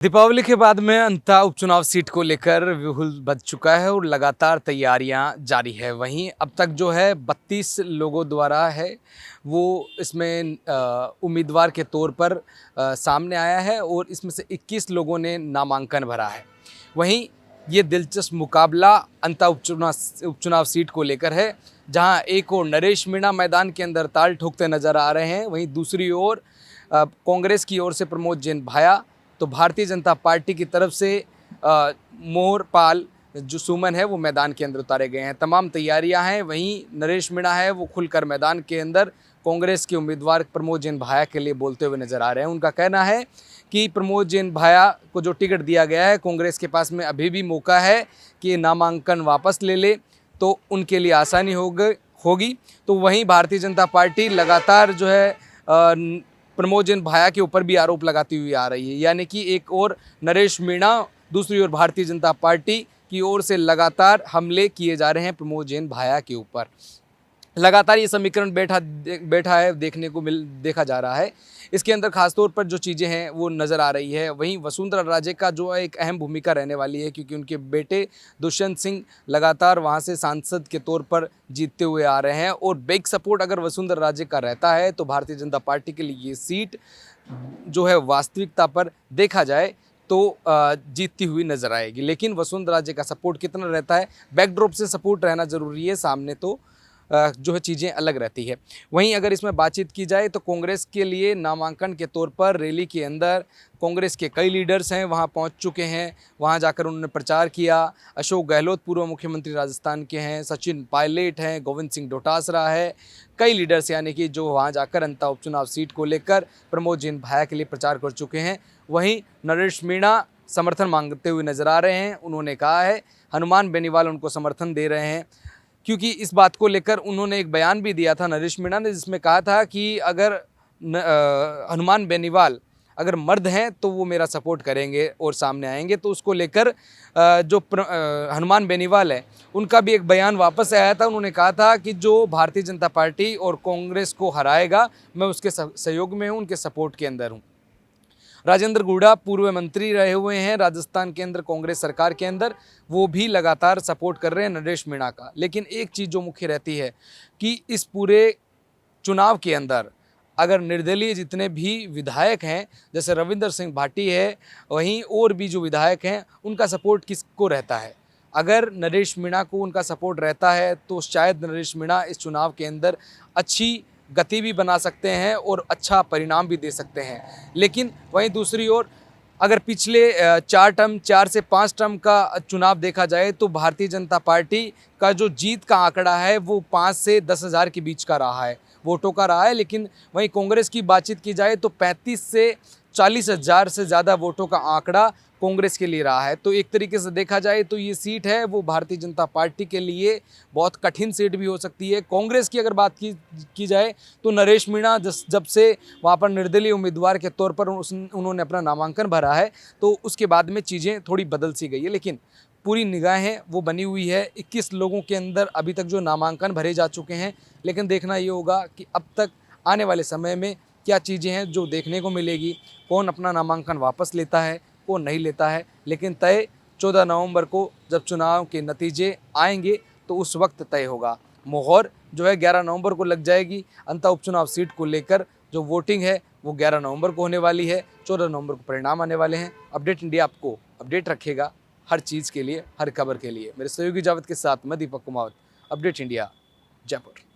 दीपावली के बाद में अंता उपचुनाव सीट को लेकर विहुल बच चुका है और लगातार तैयारियां जारी है। वहीं अब तक जो है 32 लोगों द्वारा है वो इसमें उम्मीदवार के तौर पर सामने आया है और इसमें से 21 लोगों ने नामांकन भरा है। वहीं ये दिलचस्प मुकाबला अंता उपचुनाव सीट को लेकर है, जहां एक और नरेश मीणा मैदान के अंदर ताल ठोकते नजर आ रहे हैं। वहीं दूसरी ओर कांग्रेस की ओर से प्रमोद जैन भाया, तो भारतीय जनता पार्टी की तरफ से मोहरपाल जो सुमन है वो मैदान के अंदर उतारे गए हैं। तमाम तैयारियां हैं। वहीं नरेश मीणा है वो खुलकर मैदान के अंदर कांग्रेस के उम्मीदवार प्रमोद जैन भाया के लिए बोलते हुए नजर आ रहे हैं। उनका कहना है कि प्रमोद जैन भाया को जो टिकट दिया गया है, कांग्रेस के पास में अभी भी मौका है कि नामांकन वापस ले ले तो उनके लिए आसानी होगी। तो वहीं भारतीय जनता पार्टी लगातार जो है प्रमोद जैन भाया के ऊपर भी आरोप लगाती हुई आ रही है, यानी कि एक और नरेश मीणा, दूसरी ओर भारतीय जनता पार्टी की ओर से लगातार हमले किए जा रहे हैं प्रमोद जैन भाया के ऊपर। लगातार ये समीकरण बैठा है, देखा जा रहा है। इसके अंदर खासतौर पर जो चीज़ें हैं वो नज़र आ रही है। वहीं वसुंधरा राजे का जो है एक अहम भूमिका रहने वाली है, क्योंकि उनके बेटे दुष्यंत सिंह लगातार वहां से सांसद के तौर पर जीतते हुए आ रहे हैं और बिग सपोर्ट अगर वसुंधरा राजे का रहता है तो भारतीय जनता पार्टी के लिए ये सीट जो है वास्तविकता पर देखा जाए तो जीतती हुई नजर आएगी। लेकिन वसुंधरा राजे का सपोर्ट कितना रहता है, बैकड्रॉप से सपोर्ट रहना जरूरी है, सामने तो जो है चीज़ें अलग रहती है। वहीं अगर इसमें बातचीत की जाए तो कांग्रेस के लिए नामांकन के तौर पर रैली के अंदर कांग्रेस के कई लीडर्स हैं वहां पहुंच चुके हैं। वहां जाकर उन्होंने प्रचार किया। अशोक गहलोत पूर्व मुख्यमंत्री राजस्थान के हैं, सचिन पायलट हैं, गोविंद सिंह डोटासरा है, कई लीडर्स यानी कि जो वहां जाकर अंता उपचुनाव सीट को लेकर प्रमोद जैन भाया के लिए प्रचार कर चुके हैं। वहीं नरेश मीणा समर्थन मांगते हुए नजर आ रहे हैं। उन्होंने कहा है हनुमान बेनीवाल उनको समर्थन दे रहे हैं, क्योंकि इस बात को लेकर उन्होंने एक बयान भी दिया था नरेश मीणा ने, जिसमें कहा था कि अगर हनुमान बेनीवाल अगर मर्द हैं तो वो मेरा सपोर्ट करेंगे और सामने आएंगे। तो उसको लेकर जो हनुमान बेनीवाल है उनका भी एक बयान वापस आया था। उन्होंने कहा था कि जो भारतीय जनता पार्टी और कांग्रेस को हराएगा मैं उसके सहयोग में हूँ, उनके सपोर्ट के अंदर हूँ। राजेंद्र गुड़ा पूर्व मंत्री रहे हुए हैं राजस्थान के अंदर कांग्रेस सरकार के अंदर, वो भी लगातार सपोर्ट कर रहे हैं नरेश मीणा का। लेकिन एक चीज़ जो मुख्य रहती है कि इस पूरे चुनाव के अंदर अगर निर्दलीय जितने भी विधायक हैं, जैसे रविंद्र सिंह भाटी है, वहीं और भी जो विधायक हैं उनका सपोर्ट किसको रहता है। अगर नरेश मीणा को उनका सपोर्ट रहता है तो शायद नरेश मीणा इस चुनाव के अंदर अच्छी गति भी बना सकते हैं और अच्छा परिणाम भी दे सकते हैं। लेकिन वहीं दूसरी ओर अगर पिछले 4 से 5 टर्म का चुनाव देखा जाए तो भारतीय जनता पार्टी का जो जीत का आंकड़ा है वो 5 से 10 हज़ार के बीच का रहा है, वोटों का रहा है। लेकिन वहीं कांग्रेस की बातचीत की जाए तो 35 से 40 हज़ार से ज़्यादा वोटों का आंकड़ा कांग्रेस के लिए रहा है। तो एक तरीके से देखा जाए तो ये सीट है वो भारतीय जनता पार्टी के लिए बहुत कठिन सीट भी हो सकती है। कांग्रेस की अगर बात की जाए तो नरेश मीणा जब से वहाँ पर निर्दलीय उम्मीदवार के तौर पर उन्होंने अपना नामांकन भरा है तो उसके बाद में चीज़ें थोड़ी बदल सी गई है। लेकिन पूरी निगाहें वो बनी हुई है 21 लोगों के अंदर अभी तक जो नामांकन भरे जा चुके हैं। लेकिन देखना ये होगा कि अब तक आने वाले समय में क्या चीज़ें हैं जो देखने को मिलेगी, कौन अपना नामांकन वापस लेता है, कौन नहीं लेता है। लेकिन तय 14 नवंबर को जब चुनाव के नतीजे आएंगे तो उस वक्त तय होगा। मोहर जो है 11 नवंबर को लग जाएगी। अंता उपचुनाव सीट को लेकर जो वोटिंग है वो 11 नवंबर को होने वाली है। 14 नवंबर को परिणाम आने वाले हैं। अपडेट इंडिया आपको अपडेट रखेगा हर चीज़ के लिए, हर खबर के लिए। मेरे सहयोगी जावेद के साथ मैं दीपक कुमावत, अपडेट इंडिया, जयपुर।